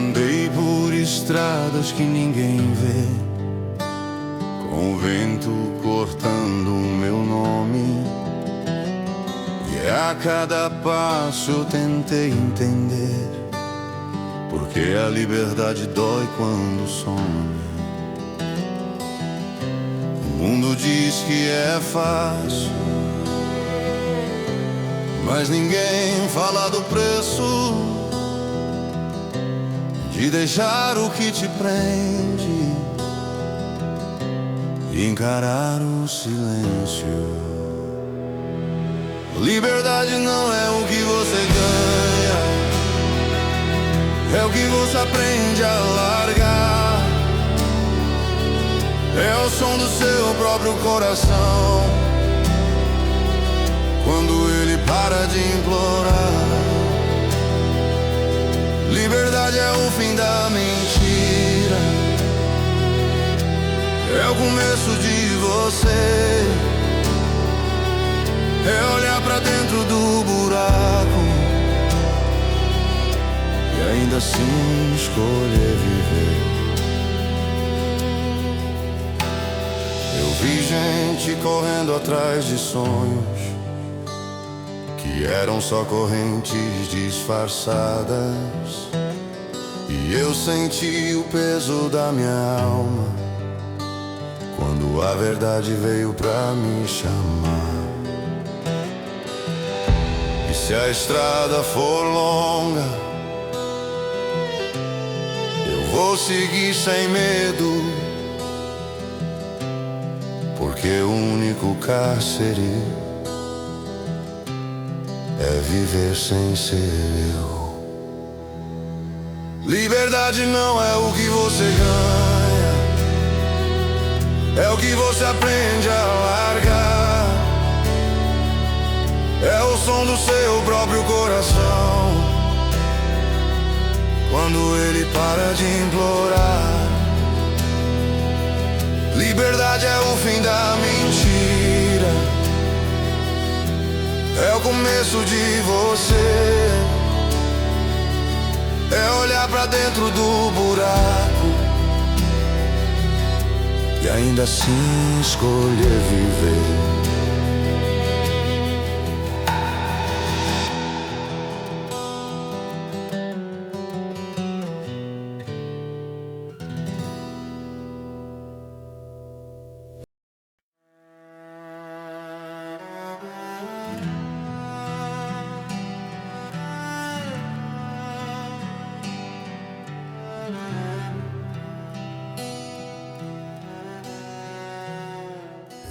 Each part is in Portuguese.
andei por estradas que ninguém vê, com o vento cortando o meu nome. E a cada passo eu tentei entender porque a liberdade dói quando some. O mundo diz que é fácil, mas ninguém fala do preço de deixar o que te prende e encarar o silêncio. Liberdade não é o que você ganha, é o que você aprende a largar. É o som do seu próprio coração quando ele para de implorar. Liberdade é o fim da mentira, é o começo de você, é olhar pra dentro do buraco e ainda assim escolher viver. Eu vi gente correndo atrás de sonhos que eram só correntes disfarçadas, e eu senti o peso da minha alma quando a verdade veio pra me chamar. E se a estrada for longa, eu vou seguir sem medo, porque o único cárcere é viver sem ser eu. Liberdade não é o que você ganha, é o que você aprende a largar. É o som do seu próprio coração quando ele para de implorar. Liberdade é o fim da mentira, é o começo de você, é olhar pra dentro do buraco e ainda assim escolher viver.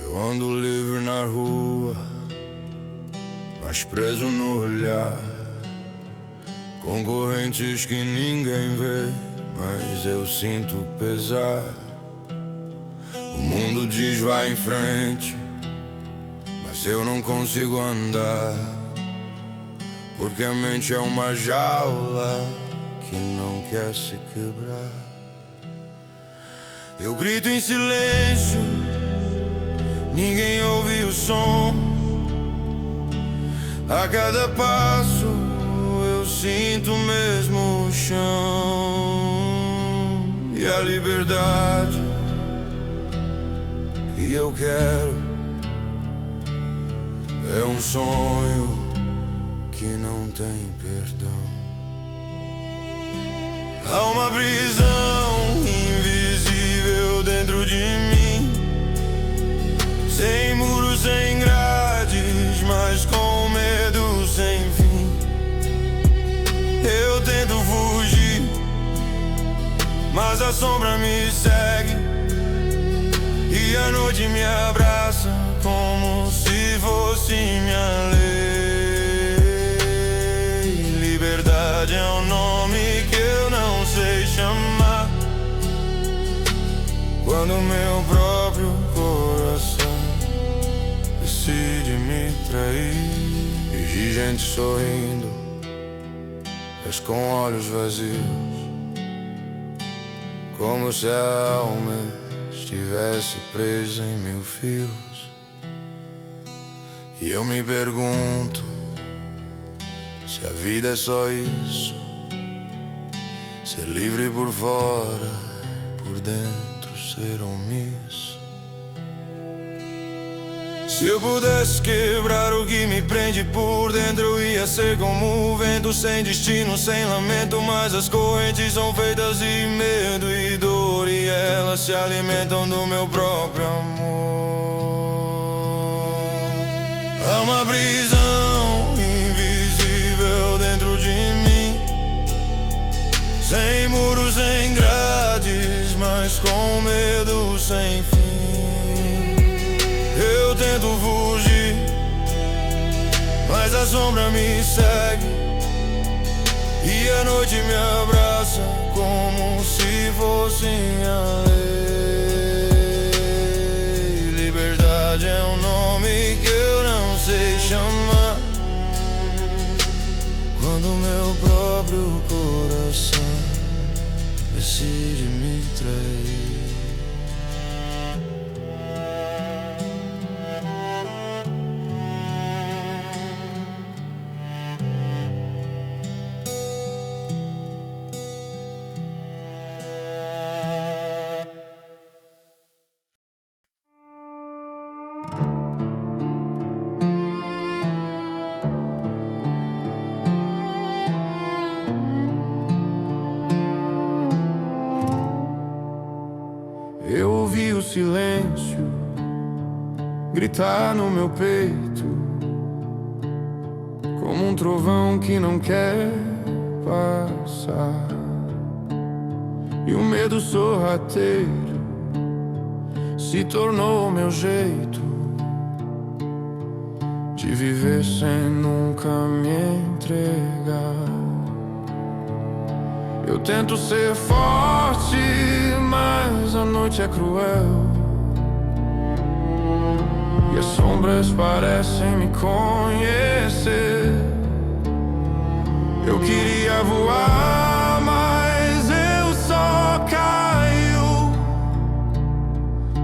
Eu ando livre na rua, mas preso no olhar, com correntes que ninguém vê, mas eu sinto pesar. O mundo diz vai em frente, mas eu não consigo andar, porque a mente é uma jaula que não quer se quebrar. Eu grito em silêncio, ninguém ouve o som. A cada passo eu sinto mesmo o chão. E a liberdade que eu quero é um sonho que não tem perdão. Há uma prisão invisível dentro de mim, sem muros, sem grades, mas com medo sem fim. Eu tento fugir, mas a sombra me segue, e a noite me abraça como se fosse minha lei. Liberdade é um nome que eu não sei chamar, quando meu próprio coração decide me trair. Vi gente sorrindo, mas com olhos vazios, como se a alma estivesse presa em mil fios. E eu me pergunto se a vida é só isso, Ser livre por fora, por dentro ser omisso. Se eu pudesse quebrar o que me prende por dentro, eu ia ser como o vento, sem destino, sem lamento. Mas as correntes são feitas de medo e dor, e elas se alimentam do meu próprio amor. Há uma prisão invisível dentro de mim, sem muros, sem grades, mas com medo sem fim. Eu tento fugir, mas a sombra me segue, e a noite me abraça como se fosse a lei. Liberdade é um nome que eu não sei chamar, quando meu próprio coração decide me trair. Eu ouvi o silêncio gritar no meu peito, como um trovão que não quer passar. E o medo sorrateiro se tornou o meu jeito de viver sem nunca me entregar. Eu tento ser forte, mas a noite é cruel, e as sombras parecem me conhecer. Eu queria voar, mas eu só caio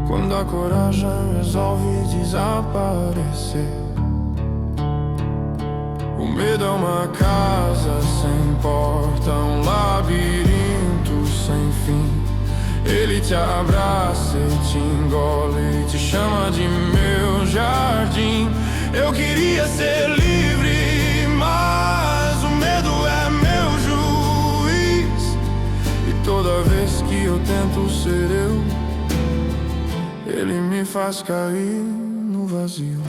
quando a coragem resolve desaparecer. O medo é uma casa sem porta, um labirinto sem fim. Ele te abraça e te engole, te chama de meu jardim. Eu queria ser livre, mas o medo é meu juiz, e toda vez que eu tento ser eu, ele me faz cair no vazio.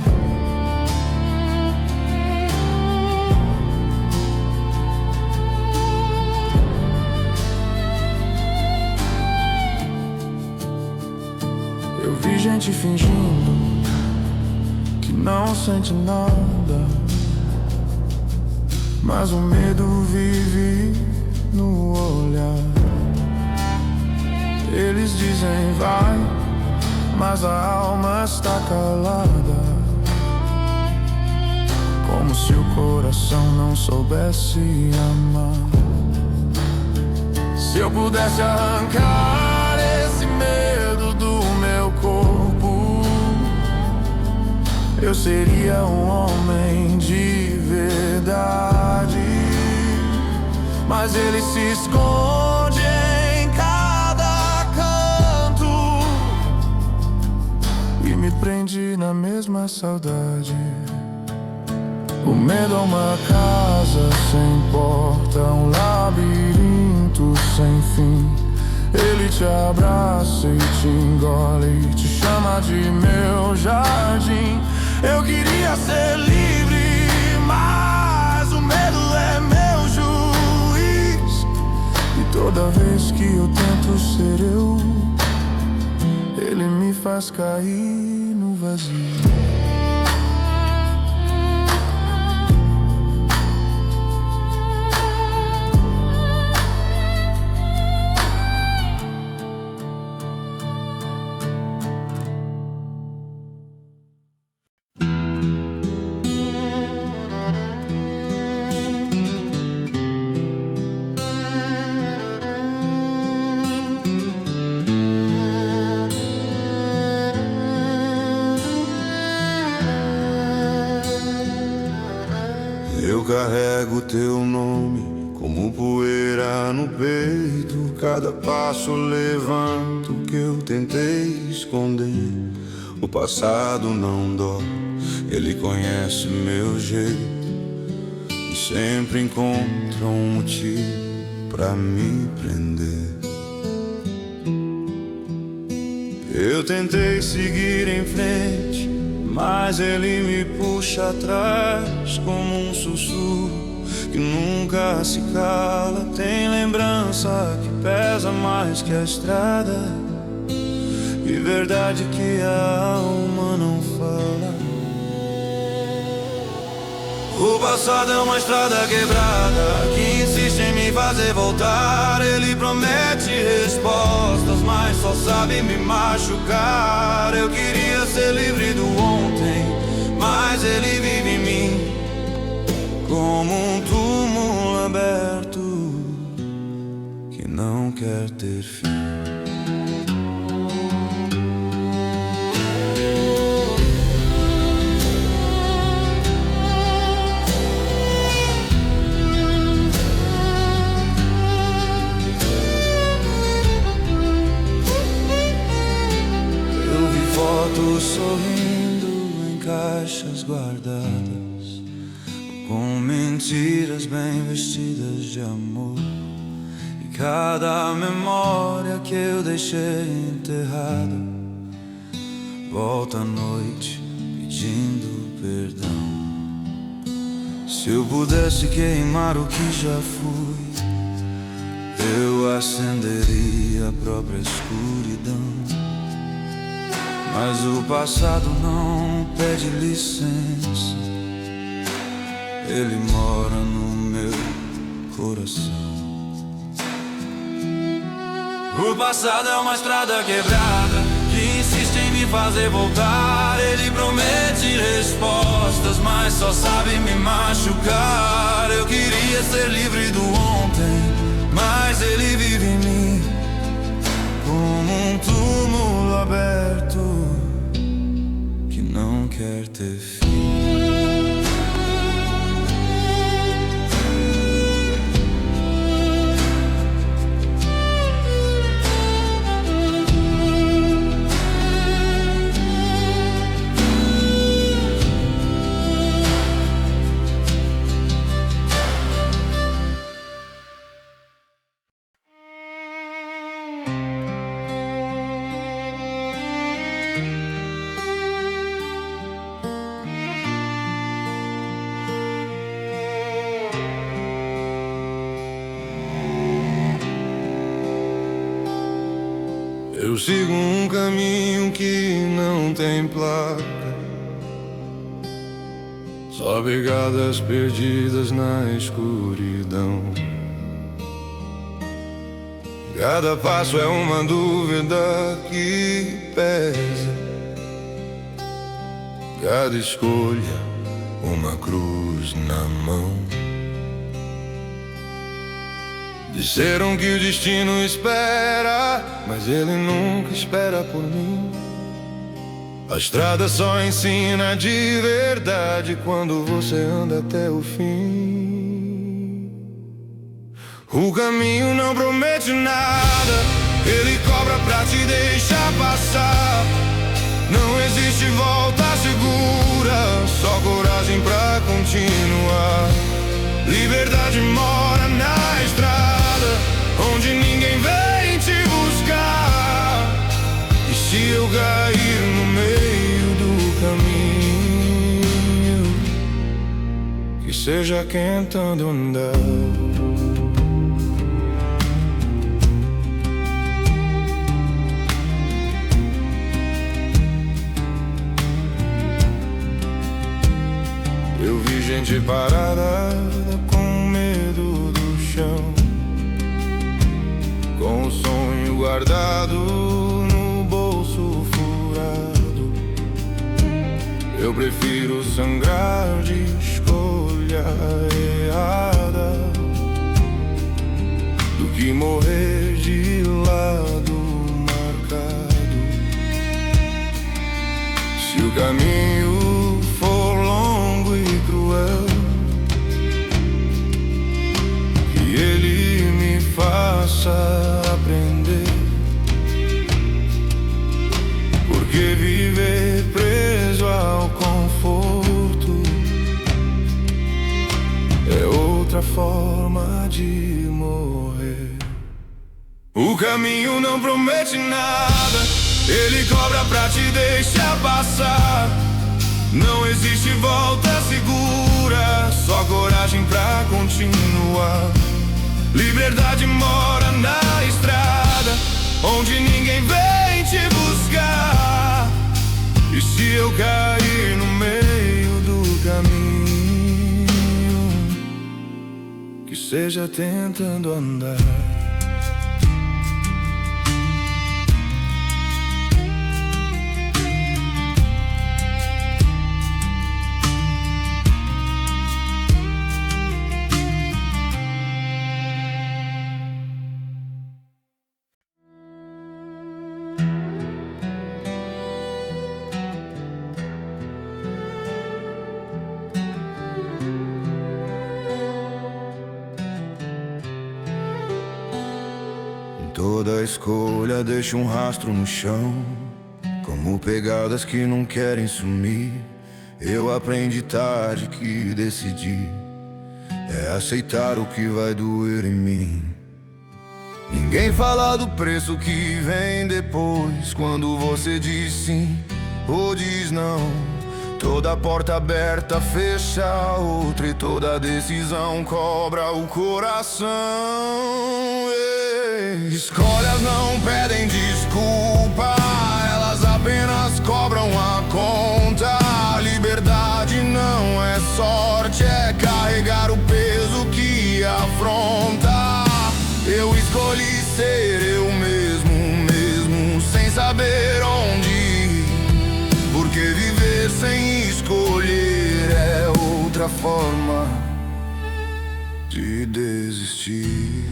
Eu vi gente fingindo que não sente nada, mas o medo vive no olhar. Eles dizem vai, mas a alma está calada, como se o coração não soubesse amar. Se eu pudesse arrancar esse medo do meu corpo, eu seria um homem de verdade. Mas ele se esconde em cada canto e me prende na mesma saudade. O medo é uma casa sem porta, um labirinto sem fim. Ele te abraça e te engole, te chama de meu jardim. Eu queria ser livre, mas o medo é meu juiz, e toda vez que eu tento ser eu, ele me faz cair no vazio. Eu carrego teu nome Como poeira no peito, cada passo levanto que eu tentei esconder. O passado não dói, ele conhece meu jeito e sempre encontra um motivo pra me prender. Eu tentei seguir em frente, mas ele me puxa atrás como um sussurro que nunca se cala. Tem lembrança que pesa mais que a estrada e verdade que a alma não fala. O passado é uma estrada quebrada que insiste em me fazer voltar. Ele promete respostas, mas só sabe me machucar. Eu queria ser livre do ontem, mas ele vive em mim como um túmulo aberto que não quer ter fim. Eu vi fotos sorrindo em caixas guardadas, com mentiras bem vestidas de amor. E cada memória que eu deixei enterrada volta à noite pedindo perdão. Se eu pudesse queimar o que já fui, eu acenderia a própria escuridão. Mas o passado não pede licença, ele mora no meu coração. O passado é uma estrada quebrada que insiste em me fazer voltar. Ele promete respostas, mas só sabe me machucar. Eu queria ser livre do ontem, mas ele vive em mim como um túmulo aberto que não quer ter fim. Eu sigo um caminho que não tem placa, só pegadas perdidas na escuridão. Cada passo é uma dúvida que pesa, cada escolha uma cruz na mão. Disseram que o destino espera, mas ele nunca espera por mim. A estrada só ensina de verdade quando você anda até o fim. O caminho não promete nada, ele cobra pra te deixar passar. Não existe volta segura, só coragem pra continuar. Liberdade mora na estrada, onde ninguém vem te buscar. E se eu cair no meio do caminho, que seja tentando andar. Eu vi gente parada com medo do chão, com o sonho guardado no bolso furado. Eu prefiro sangrar de escolha errada do que morrer de lado marcado. Se o caminho for longo e cruel, que aprender. Porque viver preso ao conforto é outra forma de morrer. O caminho não promete nada, ele cobra pra te deixar passar. Não existe volta segura, só coragem pra continuar. Liberdade mora na estrada, onde ninguém vem te buscar. E se eu cair no meio do caminho, que seja tentando andar. Toda escolha deixa um rastro no chão, como pegadas que não querem sumir. Eu aprendi tarde que decidir é aceitar o que vai doer em mim. Ninguém fala do preço que vem depois, quando você diz sim ou diz não. Toda porta aberta fecha outra, e toda decisão cobra o coração. Escolhas não pedem desculpa, elas apenas cobram a conta. Liberdade não é sorte, é carregar o peso que afronta. Eu escolhi ser eu mesmo sem saber onde ir. Porque viver sem escolher é outra forma de desistir.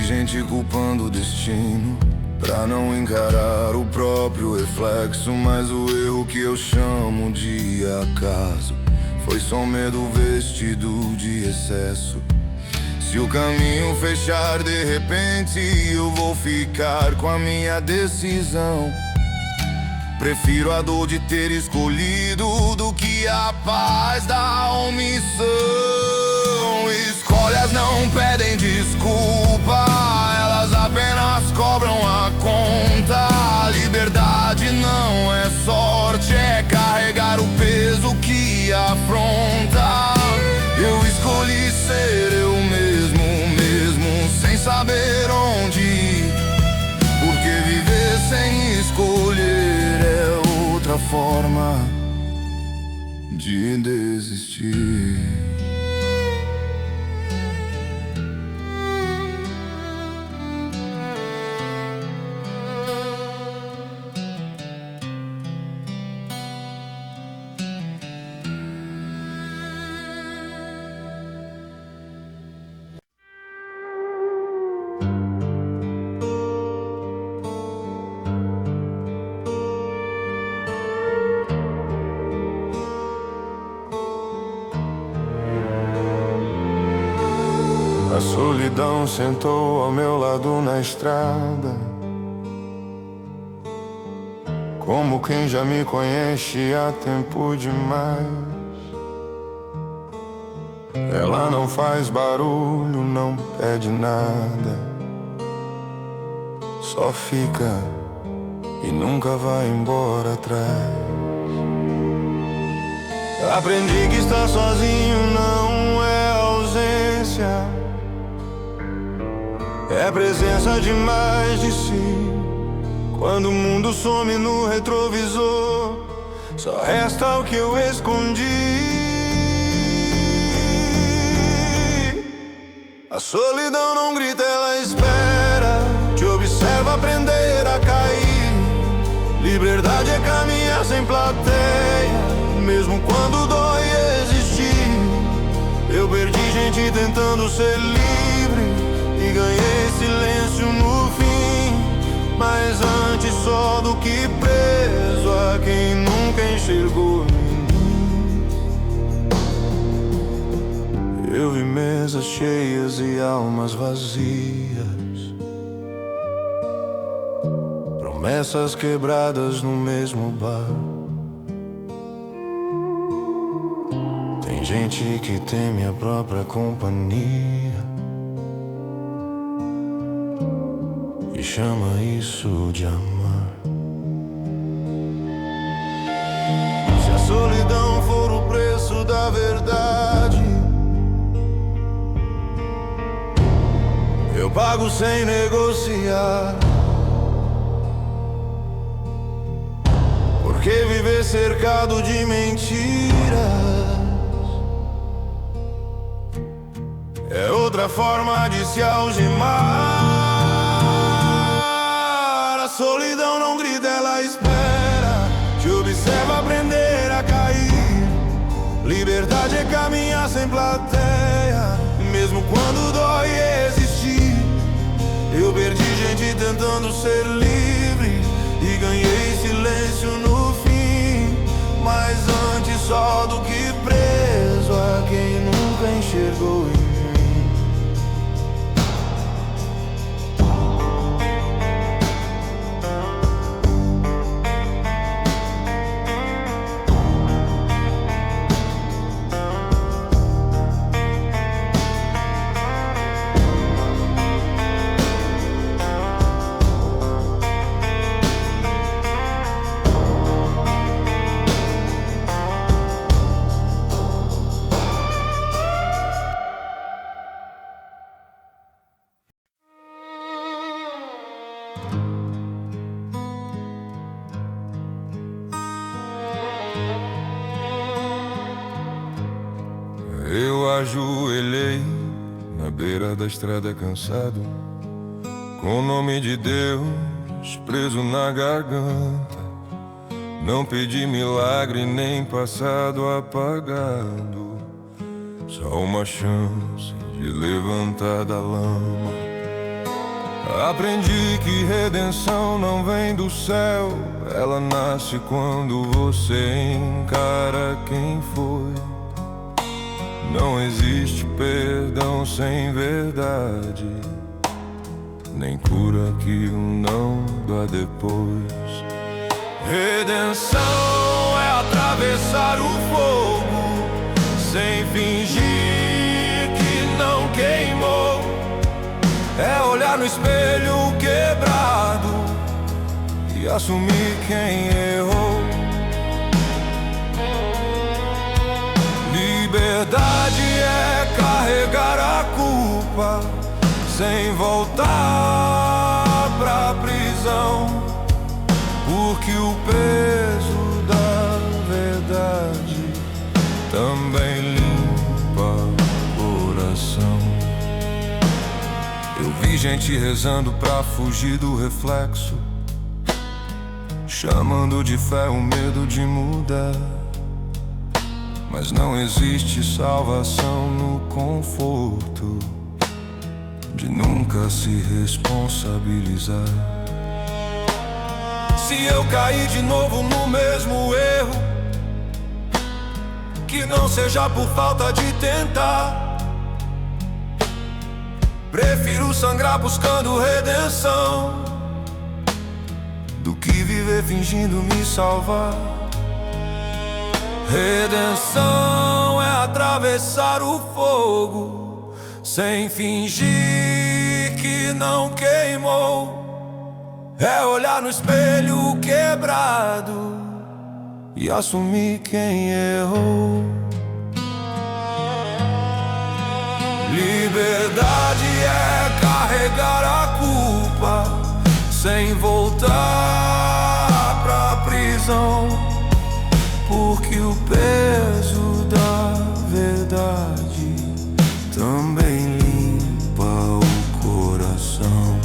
Gente culpando o destino pra não encarar o próprio reflexo. Mas o erro que eu chamo de acaso foi só medo vestido de excesso. Se o caminho fechar de repente, eu vou ficar com a minha decisão. Prefiro a dor de ter escolhido do que a paz da omissão. Escolhas não pedem desculpa, elas apenas cobram a conta. Liberdade não é sorte, é carregar o peso que afronta. Eu escolhi ser eu mesmo sem saber onde ir. Porque viver sem escolher é outra forma de desistir. A solidão sentou ao meu lado na estrada, como quem já me conhece há tempo demais. Ela não faz barulho, não pede nada, só fica e nunca vai embora atrás. Aprendi que estar sozinho não é ausência, é presença demais de si. Quando o mundo some no retrovisor, só resta o que eu escondi. A solidão não grita, ela espera, te observa aprender a cair. Liberdade é caminhar sem plateia, mesmo quando dói existir. Eu perdi gente tentando ser livre e ganhei silêncio no fim. Mas antes só do que preso a quem nunca enxergou em mim. Eu vi mesas cheias e almas vazias, promessas quebradas no mesmo bar. Tem gente que teme a própria companhia e chama isso de amar. Se a solidão for o preço da verdade, eu pago sem negociar. Porque viver cercado de mentiras é outra forma de se algemar. A solidão não grita, ela espera, te observa aprender a cair. Liberdade é caminhar sem plateia, mesmo quando dói existir. Eu perdi gente tentando ser livre e ganhei silêncio no fim. Mas antes só do que preso a quem nunca enxergou em mim. Eu ajoelhei na beira da estrada cansado, com o nome de Deus preso na garganta. Não pedi milagre nem passado apagado, só uma chance de levantar da lama. Aprendi que redenção não vem do céu, ela nasce quando você encara quem foi. Não existe perdão sem verdade, nem cura que um não dá depois. Redenção é atravessar o fogo sem fingir que não queimou. É olhar no espelho quebrado e assumir quem errou. Liberdade é carregar a culpa sem voltar pra prisão, porque o peso da verdade também limpa o coração. Eu vi gente rezando pra fugir do reflexo, chamando de fé o medo de mudar. Mas não existe salvação no conforto de nunca se responsabilizar. Se eu cair de novo no mesmo erro, que não seja por falta de tentar. Prefiro sangrar buscando redenção do que viver fingindo me salvar. Redenção é atravessar o fogo sem fingir que não queimou. É olhar no espelho quebrado e assumir quem errou. Liberdade é carregar a culpa sem voltar pra prisão, porque o peso da verdade também limpa o coração.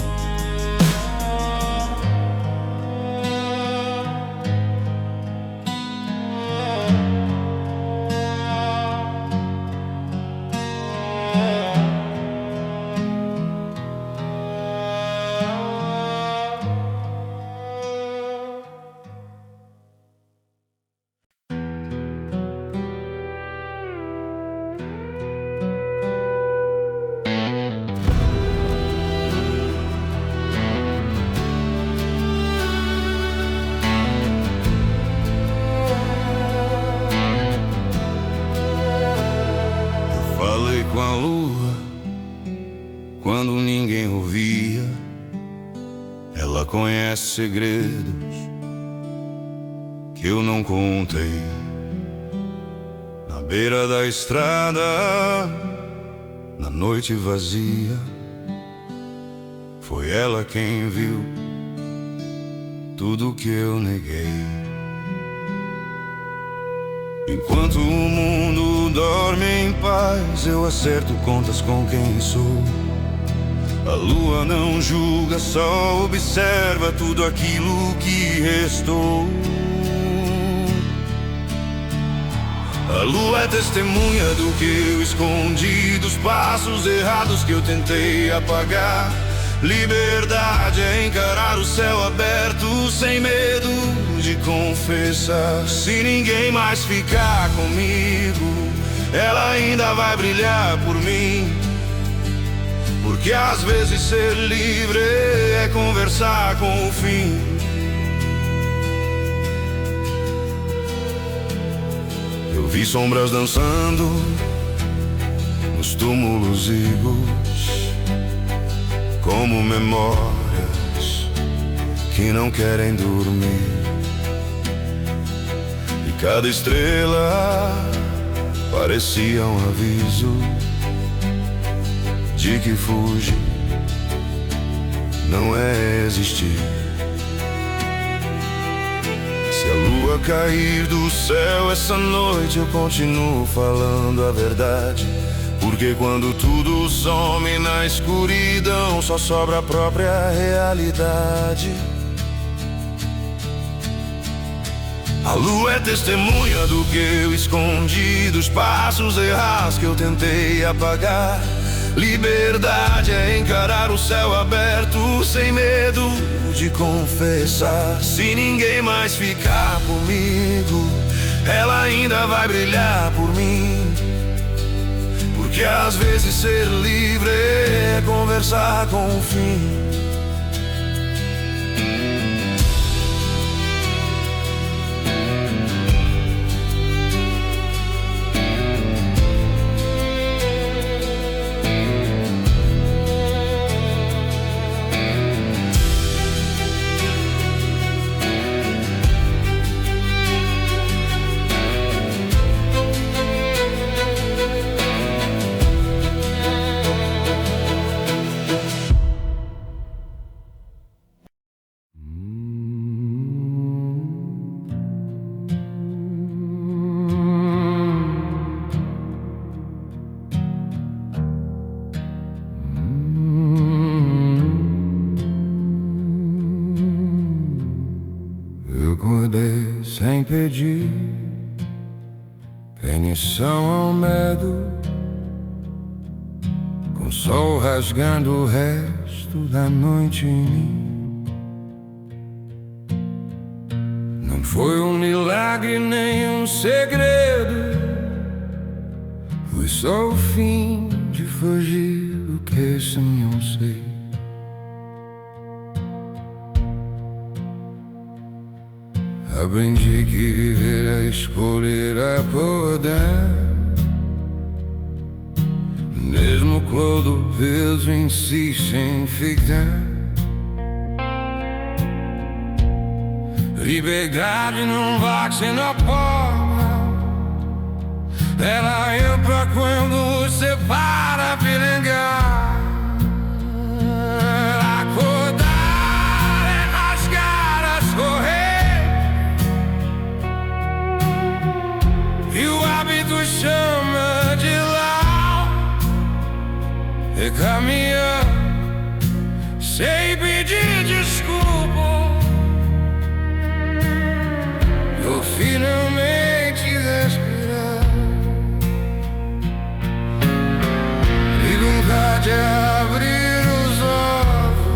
com a lua quando ninguém ouvia. Ela conhece segredos que eu não contei. Na beira da estrada, na noite vazia, foi ela quem viu tudo que eu neguei. Enquanto o mundo dorme em paz, eu acerto contas com quem sou. A lua não julga, só observa tudo aquilo que restou. A lua é testemunha do que eu escondi, dos passos errados que eu tentei apagar. Liberdade é encarar o céu aberto sem medo de confessar. Se ninguém mais ficar comigo, ela ainda vai brilhar por mim. Porque às vezes ser livre é conversar com o fim. Eu vi sombras dançando nos túmulos igos, como memórias que não querem dormir. E cada estrela parecia um aviso de que fugir não é existir. Se a lua cair do céu essa noite, eu continuo falando a verdade. Porque quando tudo some na escuridão, só sobra a própria realidade. A lua é testemunha do que eu escondi, dos passos errados que eu tentei apagar. Liberdade é encarar o céu aberto sem medo de confessar. Se ninguém mais ficar comigo, ela ainda vai brilhar por mim. Porque às vezes ser livre é conversar com o fim. Acordei sem pedir permissão ao medo, com o sol rasgando o resto da noite em mim. Não foi um milagre nem um segredo, foi só o fim de fugir do que sonhou sei. Aprendi que viver é escolher acordar, mesmo quando o peso insiste em ficar. Liberdade não vai sendo a porta, ela entra quando você para perengar. Acordar é rasgar as correias, e o hábito chama de lá, e caminhar sem pedir desculpa. Eu finalmente respirar e nunca de abrir os olhos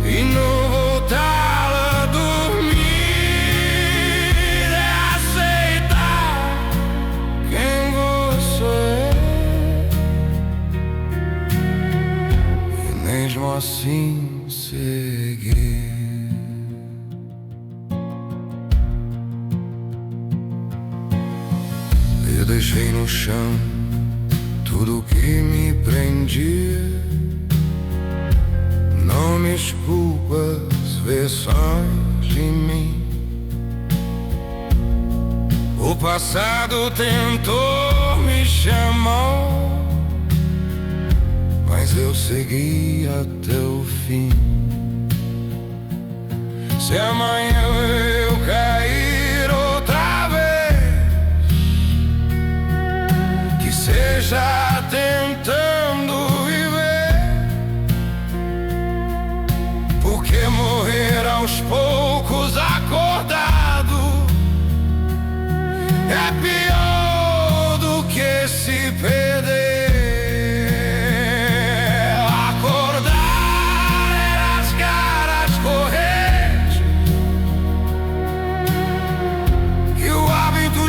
e não voltar a dormir. É aceitar quem você é e mesmo assim seguir. Eu deixei no chão tudo que me prendia, nomes, culpas, versões de mim. O passado tentou me chamar, mas eu segui até o fim. Se amanhã eu cair outra vez, que seja tentando viver, porque morrer aos poucos acordado é pior do que se perder.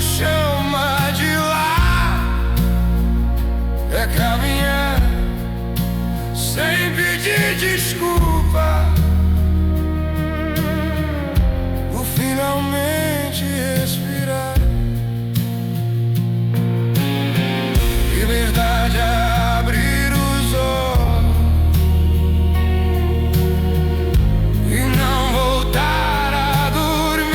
Chama de lá, é caminhar sem pedir desculpa, por finalmente respirar. Liberdade é abrir os olhos e não voltar a dormir.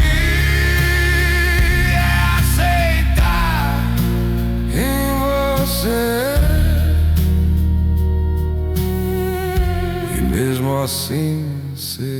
E mesmo assim ser